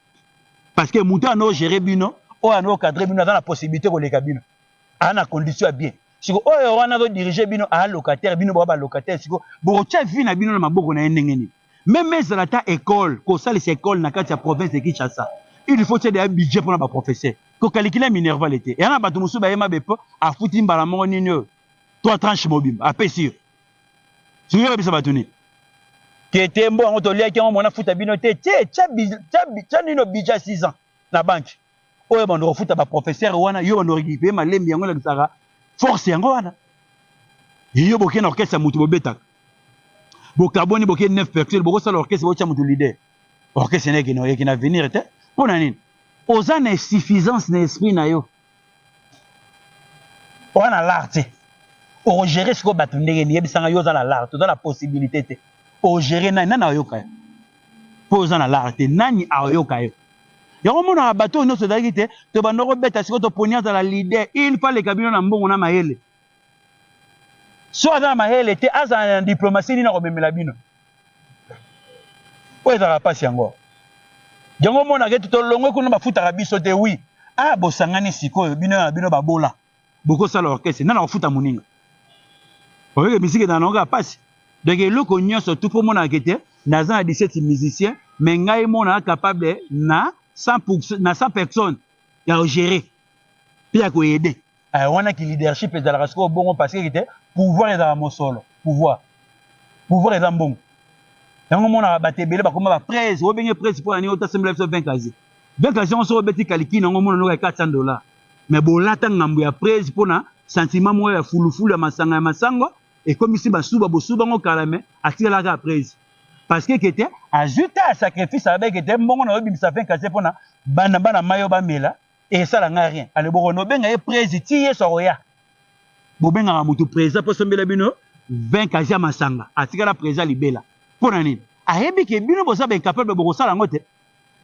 parce que moto ana ogere bino oyo ana okadre bino aza na possibilité koleka bino aa na condition ya bien siko oyo wana azodirige bino aa locataire bino boa balocataire siko bokotia vi na bino na maboko na ye ndenge nini meme ezala ata école kosalisa école na kati ya province de Kinshasa il faut tia budget mpona baprofesseur kokalikila minerval ete yana bato mosusu bayema bepo afuti mbala moko nini oyo 3 tranche mobimba apesi yo sikoyo babisa bato nini kete mbo yango toliaki yango mona futa bino te tia nino bija 6 ans na banke oyo bando kofuta baprofesseur wana yo bando récupere malembi yango elakisaka force yango wana yo boke na orchestre ya motu bobetaka bokaboni boke 9 personnes bokosala orchestre botia motu leader orchestre neke na venir te mpona nini oza na insuffisance na esprit na yo oza na lart te okogere sikoyo bato ndenge niyebisanga yo oza na lart oza na possibilité te ogéré nani ayoka yo po oza na larte nani ayoka yo yango mona bato nyonso ezalaki te tobanda kobeta sikoyo toponi azala leader une fois leka bino na mbongo na mayele so aza na mayele te azala na diplomatie nini akomemela bino oyo ezalaka mpasi yango yango monaka ete tolongwe kuna bafutaka biso te wi bosangani sikoyo bino babola bokosala orchestre nana kofuta moninga oyeke misiki na nango ya mpasi donc eloko nyonso tu mpo monaka ete naza na 17 musicien mais ngai monaka capable na 100 personnes ya ogérer mpe ya koyede wana ki leadership ezalaka sikoyo bongo parce que ete pouvoir ezalaka mosolo pouvoir eza mbongo yango monaka bato ebele bakoma baprese obenge prese mpo nani otasembela biso 20 kazi 20 kazi yango so obeti kaliki nango mona noka ya $400 mais bolata ngambo ya prese mpona sentiment moko ya fulufulu ya masango ekomisi basuba bosuba ngo kala me atikalaka ya prese parce que kete azwi ta sacrifice abeki ete mbongo na obimisa 20 kazi mpona bana mayo bamela esalanga rien ale bokono obenga ye prese ti ye so koya bobengaka motu prese mpo sombela bino 20 kazi ya masanga atikala prese libela mpona nini ayebi ke bino boza baincapable bokosala yango te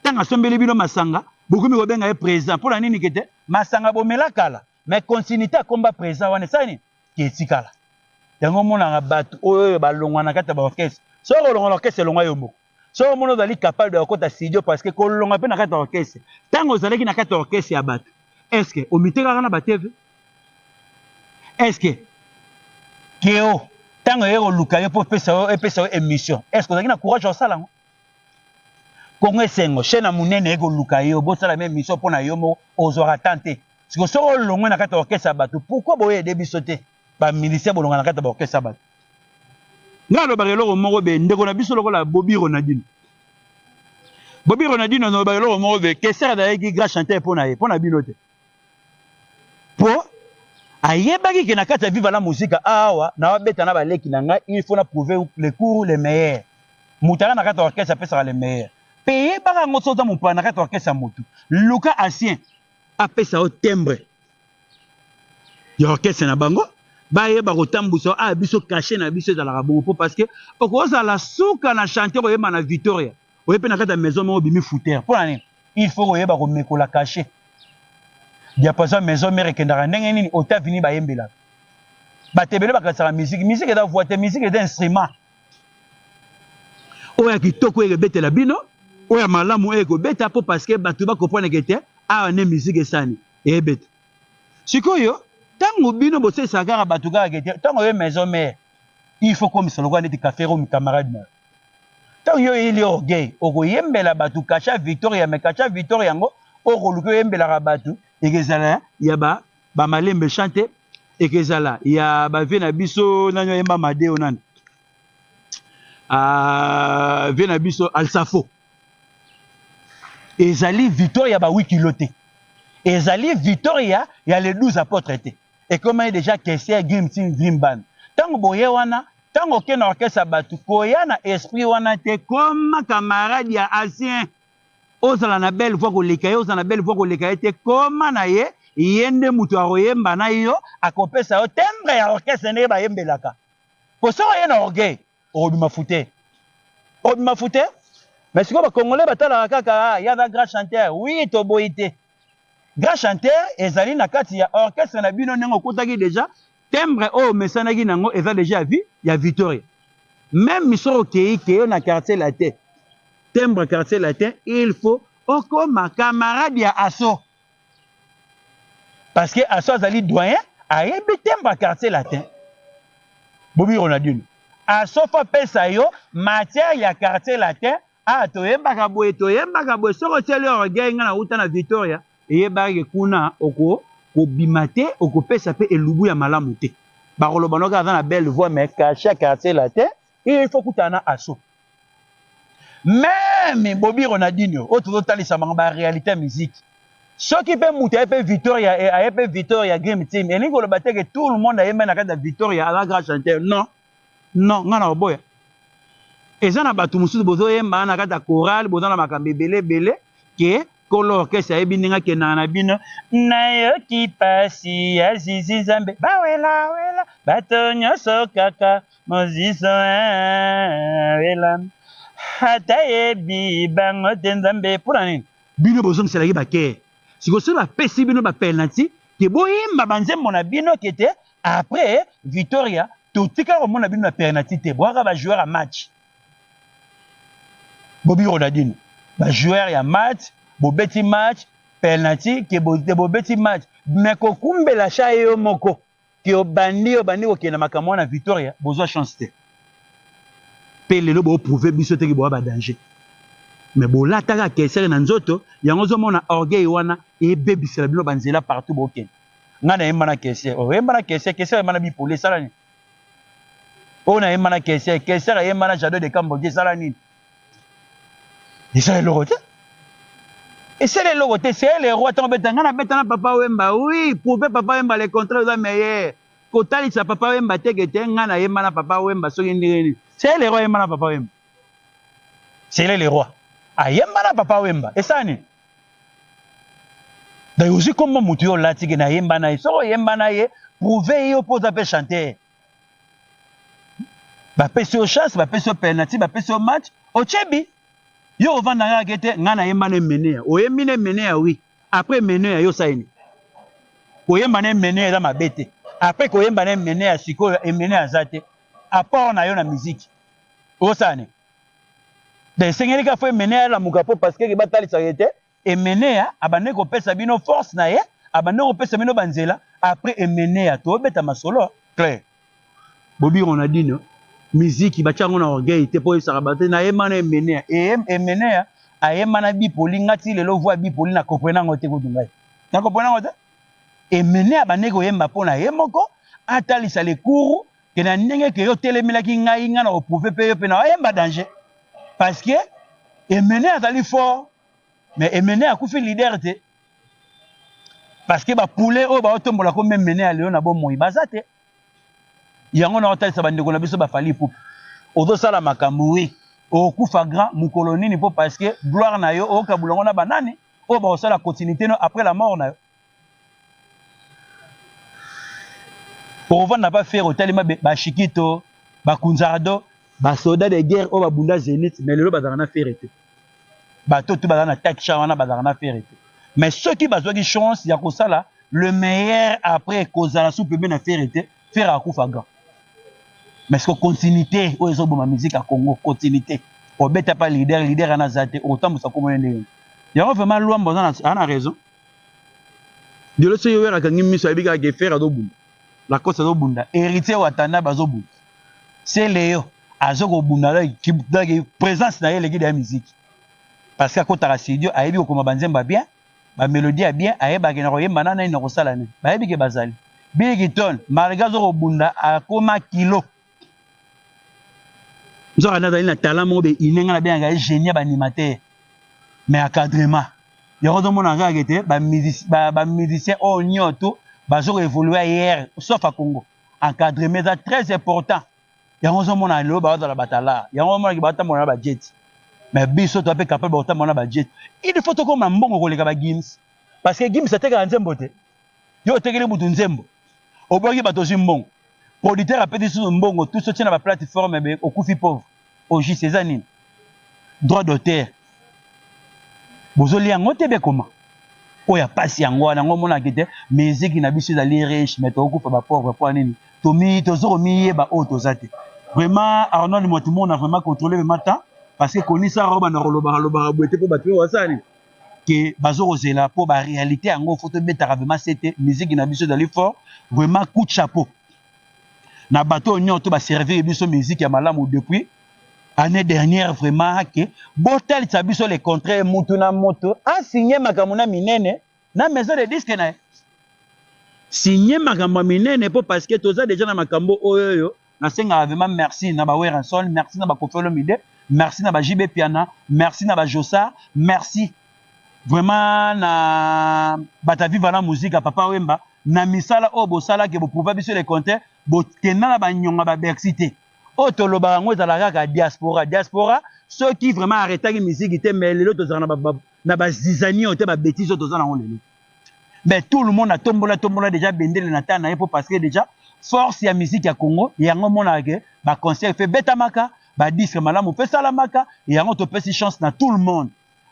ntango asombeli bino masanga bokomi kobenga ye président mpona nini kete masanga bomela kala mais continuité akomba président wana esala nini keetikala yango omonaka bato oyo balongwa na kati ya baorchestre soki kolongwa na orchestre elongwa yo moko soki omona ozali capable de kokota studio parce que kolongwa mpe na kati ya orchestre ntango ozalaki na kati ya orchestre ya bato estce omitekaka na batv estce keo ntango eye koluka yo mpo epesa yo émission estce ozalaki na courage ya kosala yango kongo esengo chaîne ya monene eye koluka yo bosala ma émission mpo na yo moko ozwaka tan te siko soki olongwe na kati ya orchestre ya bato pourkui boyede biso te bamilisien bolonga na kati ya baorchestre ya bato ngai alobaka eloko moko be ndeko na biso lokola Bobby Ronaldinho alobaka eloko moko be kesere azalaki grand chanteur mpo na ye mpo na bino te mpo ayebaki ke na kati ya viva la muzika awa nawabeta na baleki na ngai il faut na prouver le cours le meilleur moto aka na kati ya orchestre apesaka le meilleur mpe yebaka yango so oza mopana na kati ya orchestre ya motu luka ancien apesa yo timbre ya orchestre na bango bayeba kotambusa biso caché na biso ezalaka bongo mpo parce que okozala suka na chanteur oyeba na Victoria oyebi mpe na kati ya maison moko obimi foutere mpo na nini il faut koyeba komekola caché diapason maison mare ekendaka ndenge nini États-Unis bayembelaka bato ebele bakatisaka musike eza voix te musike eza instrument oyo ya kitoko oyo ekobetela bino oyo ya malamu oyo ekobeta mpo parce que bato bakopreneke te awa nde musike esani eyebeta sikoyo ntango bino bosalisa kaka bato kaka kete ntango oyo maison mare il faut komisa lokola neti café romi camarade na ntango yo eli orgueil okoyembela bato kacha Victoria me kacha Victoria yango okoluki oyembelaka bato ekezala ya bamalembe chante ekezala ya bavie na biso nani oyemba madeo nani vie na biso alsafo ezali Victoria ba 8 kilo te ezali Victoria ya les 12 apôtres te ekomani déjà kesier Grim Team Dream Band ntango boye wana ntango oke na orchestre bato koya na esprit wana te koma camarade ya ancien ozala na belle voix koleka ye ozala na belle voix koleka ye te koma na ye ye nde moto akoyemba na yo akopesa yo timbre ya orchestre ndenge bayembelaka po soko ye na orgueil okobima fute mais sikoyo bakongolais batalaka kaka yaza grand chanteur oui toboyi te grand chanteur ezali na kati ya orchestre na bino ndenge okutaki déjà timbre oyo omesanaki nango eza déjà ya Victoria même misoro keyo na quartier latin timbre quartier latin il faut okoma camarade ya aso parce que aso azali doyen ayebi timbre quartier latin Bobby Ronaldinho aso fa pesa yo matière ya quartier latin toyembaka boye soko otieli orgueil nga na uta na Victoria eyebaki kuna okobima te okopesa mpe elubu ya malamu te bakoloba noka aza na belle voix mais caché quartier latin il faut kutana na aso même Bobby Ronaldinho oyo tozotalisa bango baréalité ya musique soki mpe moto aye mpe Victoria Dream Team elingi koloba te ke tout le monde ayembe na kati ya Victoria aza grand chanteur non nga na oboya eza na bato mosusu bozoyemba na kati ya chorale boza na makambo ebele ke kolo orchestre ayebi ndenge akendaka na bino nayoki pasi ya zizi nzambe bawela bato nyonso kaka moziso wela ata yebi bango te nzambe mpona nini bino bozongiselaki bakere sikoyo soki bapesi bino bapenalti ke boyemba banzembo na bino kete après victoria totikala komona bino na penalti te boyaka bajoueur ya match bobiro na dino bajoueur ya match bobeti match penalty ke bobeti match me kokumbela sha yo moko ke obandi kokenda makambo na victoria bozwa chance te mpe lelo boprouve biso teke boya badanger me bolataka kesere na nzoto yango ozomona orgueil wana ebebisela bino banzela partout bokende nga nayemba na kesere oyemba na kesere ayemba na bipole esala nini oyo nayemba na kesere ayemba na jardin de cambodia esala nini esala eloko te esala eloko te c'est le roi ntango beta nga na beta na papa wemba oui prouve papa wemba le contrat oza meilleur kotalisa papa wemba teke te nga nayemba na papa wemba soki ndenge nini c'est le roi ayemba na papa wemba c'est le roi ayemba na papa wemba esala nini donc ozi kombo motu yo olatiki nayemba na ye soki oyemba na ye prouve ye yo mpo oza mpe chanteur bapesi yo chance bapesi yo penalty bapesi yo match otyebi yo ovanda kaka te nga nayemba na emenea oyembi na emenea wi après emenea yo saini koyemba na emenea eza mabe te après koyemba na emenea sikoyo emenea aza te apport na yo na miziki osane de esengeli ka fo emenea alamuka mpo parceke batalisaka te emenea abande kopesa bino force na ye abande kopesa bino banzela après emenea tobeta masolo clair bobiro na dino miziki batiango na orgueil te mpo oyebisaka bato nayemba na emenea emenea ayemba na bipoli ngati lelo voi bipoli na comprendre yango te kutu ngai na comprendre yango te emenea bande koyemba mpo na ye moko atalisa lekuru ke na ndenge ke yo telemelaki ngai na koprouve mpe yo mpe na oyemba danger parce que emenea azali fort mais emenea akufi leader te parce que bapoule oyo baotombola ko meme emenea lelo na bomoi baza te yango na otalisa bandeko na biso bafali pupu ozosala makambo wi okufa grand mokolo nini mpo parce que gloire na yo okabula ngo na banani oyo baosala continuité no après la mort na yo ovanda bafere otalema bashikito bakunzardo basoda de guerre oyo babunda zénith mais lelo bazalaka na fere te bato tu bazala na taksha wana bazalaka na fere te mais soki bazwaki chance ya kosala le meilleur après kozala su pembe na fere te fere akufa grand mais ce que continuité oyo ezoboma musique ya Congo continuité obeta pa leader ana za te otambusa komona ndenge yango vraiment lwambo ana raison lelo soki oyo akangi miso ayebika ke fere azobunda la cause azobunda héritier watanda bazobunda c'est Léo azokobunda donc présence na ye eleki ya musique parce que akotaka studio ayebi kokoma banzemba bien bamélodie ya bien ayebaki na koyemba na nani na kosala nini bayebi ke bazali Bigton malgré azokobunda akoma kilo nzoka nazali na talent moko be inenga na bien génie baanimateur mais encadrement yango ozomona kaka te bamusicien oyo nyoto bazokoévolue hier sauf à Congo encadrement eza très important yango ozomona lelo bazala batala yango omonaki batambola na bajet mais biso to ape capable batambola na bajet il faut tokoma mbongo koleka bagims parce que gims atekaka nzembo te yo otekeli mutu nzembo oboki bato ozwi mbongo producteur apeti susu mbongo tout sotie na baplateforme okufi pauvre ogis eza nini droit d'auteur bozolia yango te bekoma oyo apasi yango wana yango omonaki te miziki na biso ezali riche mais tokokufa bapauvre mpo nini tozokomiyeba oyo toza te vraiment Arnold Motimona vraiment contrôlé vraiment temps parce que konisa roba na kolobaka boye te mpo bato oyo basala nini ke bazokozela mpo baréalité yango fo tobetaka vraiment sete musique na biso ezali fort vraiment coup de chapeau na bato oyo nyonso baservir biso musique ya malamu depuis année dernière vraiment ke botalisa biso le contraire mutu na moto asigné makambo na minene na maison de disque na ye signé makambo minene mpo parce que toza déjà na makambo oyo nasengaka vraiment merci na baweranson merci na bakofelo mide merci na bajibe piana merci na bajosa merci vraiment na bataviva na musique ya papa wemba na misala oyo bosalaki boprouva biso le contraire bokenda na banyonga babersi te oyo tolobaka yango ezala kaka diaspora ceux qui vraiment arrêtent la musique était mais les autres na ba zizani on était ba bêtises autres dans le mais tout le monde a tombola déjà bendé le nata na parce que déjà force ya musique ya Congo yango mona ke ba concert fait betamaka ba disque malamu fait salamaka yango to pesi chance na tout le monde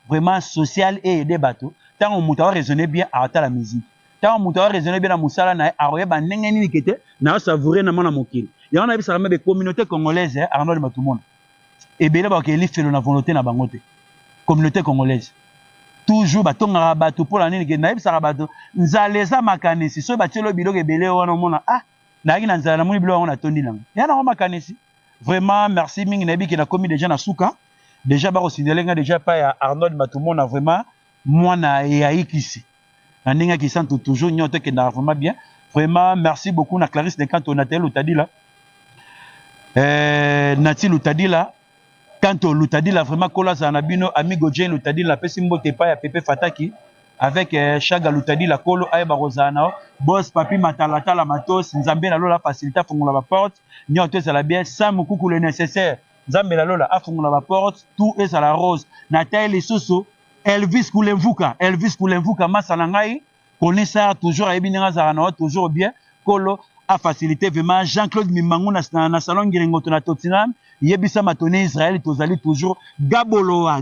vraiment social et aider bateau tant on muta raisonner bien arrêter la musique tant on muta raisonner bien na musala na aroye ba ndenge nini kete na savourer na mona mokili yango na bisa même communauté congolaise Arnold Matumona et bele ba ke li felo na volonté na bangote communauté congolaise toujours batonga bato pour la nini ke na bisa bato nzaleza makanisi so batelo biloko ebele wana mona ah na ki na nzala na moni biloko wana tondi lango yana makanisi vraiment merci mingi na bi ke na commis déjà na suka déjà ba signaler déjà pas ya Arnold Matumona vraiment mwana ya ikisi na ninga ki sente toujours nyoto ke na vraiment bien vraiment merci beaucoup na Clarisse de Kanto Natel Lutadila Nati Lutadila Kanto Lutadila vraiment kola za na bino amigo Jane Lutadila pesi mbote pa ya Pepe Fataki avec Chaga Lutadila kolo ayeba rozana boss papi matalata la matos nzambe na lola facilita fongola ba porte nyoto za la bien ça mukuku le nécessaire nzambe na lola afongola ba porte tout est à la rose na taille soso Elvis Kulemvuka masana ngai connaît ça toujours ayebi ninga za na toujours bien kolo a facilité vraiment Jean-Claude Mimangu na salon ngiringo to na Tottenham yebisa matone Israël tozali toujours Gaboloa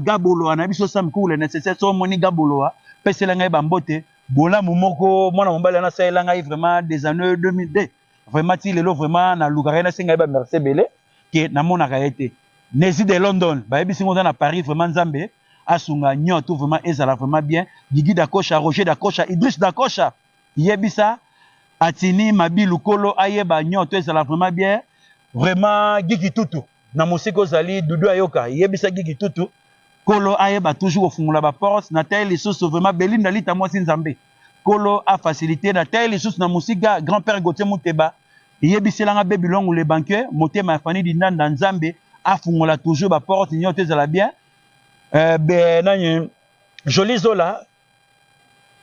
na biso sam cool nécessaire so moni Gaboloa pesela ngai bambote bola mumoko mwana mombala na saela ngai vraiment des années 2002 vraiment ti lelo vraiment na lugara na singa ba merci belé que na mona kaete Nezi de London ba yebisi ngo na Paris vraiment nzambe asunga nyoto vraiment ezala vraiment bien Gigi Dakocha Roger Dakocha Idriss Dakocha yebisa atini mabilu kolo ayeba nyoto ezala vraiment bien vraiment Gigi Tutu na musiko zali Dudu Ayoka yebisa Gigi Tutu kolo ayeba toujours ofungula ba porte na taille les sous vraiment Belinda lita mwasi nzambe kolo a facilité na taille les sous na musika grand-père Gauthier Muteba yebisela nga bebilongo le banquier motema fani dinanda nzambe afungula toujours ba porte nyoto ezala bien Jolie Zola,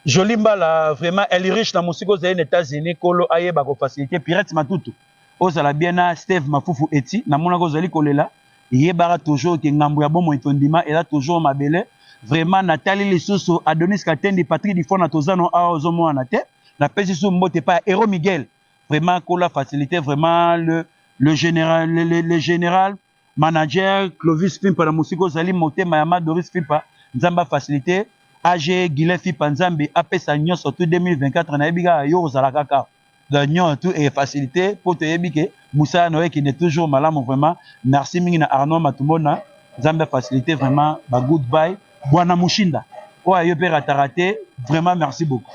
Jolie Mbala, vraiment, elle est riche dans musique aux États-Unis, Kolo Ayeba ko facilité, Pirate Matutu. Ozala bien Steve Mafufu Eti, na mona kozali kolela, yebara toujours ke ngambu ya bomo itondima, et là toujours mabele, vraiment Nathalie Lissoso, Adonis Katendi, Patrick Difona Tozano a ozomo anate, na pesi sou mbote pa Héro Miguel, vraiment Kola facilité, vraiment le général manager Clovis Fimpa la musique ozali motema ya Doris Fimpa nzamba facilité AG Guilin Fimpa nzambe apesa nyo surtout 2024 na yebiga yo ozala kaka de nyo tout et facilité pour te yebike Moussa Noé qui est toujours malamu vraiment merci mingi na Arnaud Matumona nzamba facilité vraiment ba goodbye bwana mushinda oyo pe rataraté vraiment merci beaucoup.